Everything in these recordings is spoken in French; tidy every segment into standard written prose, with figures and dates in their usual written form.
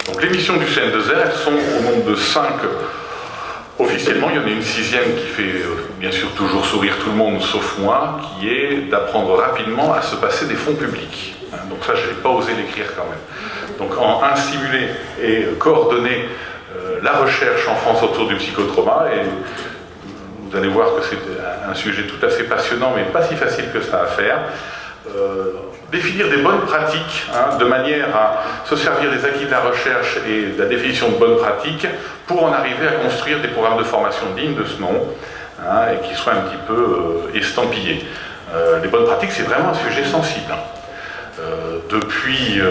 Donc les missions du CN2R, elles sont au nombre de 5 officiellement. Il y en a une 6e qui fait bien sûr toujours sourire tout le monde sauf moi, qui est d'apprendre rapidement à se passer des fonds publics. Donc ça, je n'ai pas osé l'écrire quand même. Donc en stimuler et coordonner la recherche en France autour du psychotrauma, et vous allez voir que c'est un sujet tout à fait passionnant mais pas si facile que ça à faire. Définir des bonnes pratiques, de manière à se servir des acquis de la recherche et de la définition de bonnes pratiques pour en arriver à construire des programmes de formation dignes de ce nom, et qui soient un petit peu estampillés. Les bonnes pratiques, c'est vraiment un sujet sensible. Depuis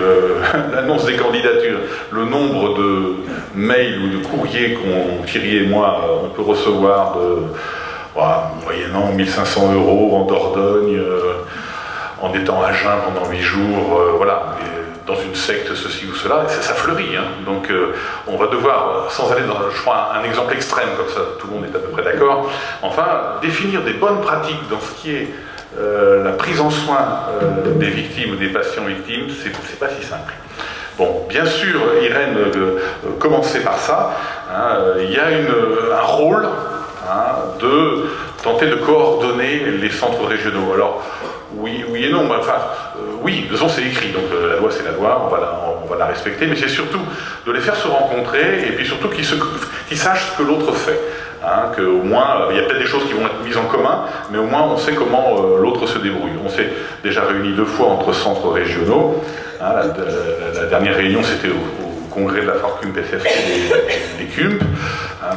l'annonce des candidatures, le nombre de mails ou de courriers Thierry et moi, on peut recevoir moyennant 1500 € en Dordogne, en étant à jeun pendant 8 jours, voilà, dans une secte, ceci ou cela, ça fleurit. Donc on va devoir, sans aller dans, je crois, un exemple extrême, comme ça tout le monde est à peu près d'accord, enfin, définir des bonnes pratiques dans ce qui est la prise en soin des victimes ou des patients victimes, c'est pas si simple. Bon, bien sûr, Irène commençait par ça, il y a un rôle de tenter de coordonner les centres régionaux. Alors, oui et non, oui, de toute façon c'est écrit, donc la loi c'est la loi, on va la respecter, mais c'est surtout de les faire se rencontrer, et puis surtout qu'ils sachent ce que l'autre fait. Qu'au moins, il y a peut-être des choses qui vont être mises en commun, mais au moins on sait comment l'autre se débrouille. On s'est déjà réunis 2 fois entre centres régionaux. La dernière réunion c'était au congrès de la Forcum PCFT des CUMP.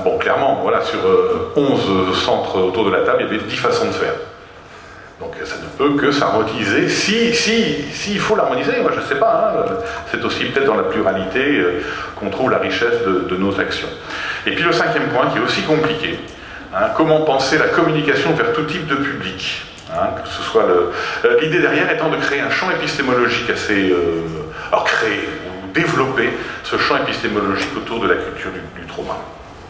Bon, clairement, voilà, sur 11 centres autour de la table, il y avait 10 façons de faire. Donc ça ne peut que s'harmoniser, si il faut l'harmoniser, moi je ne sais pas, c'est aussi peut-être dans la pluralité qu'on trouve la richesse de nos actions. Et puis le 5e point qui est aussi compliqué, comment penser la communication vers tout type de public, que ce soit l'idée derrière étant de créer un champ épistémologique assez, alors créer ou développer ce champ épistémologique autour de la culture du trauma.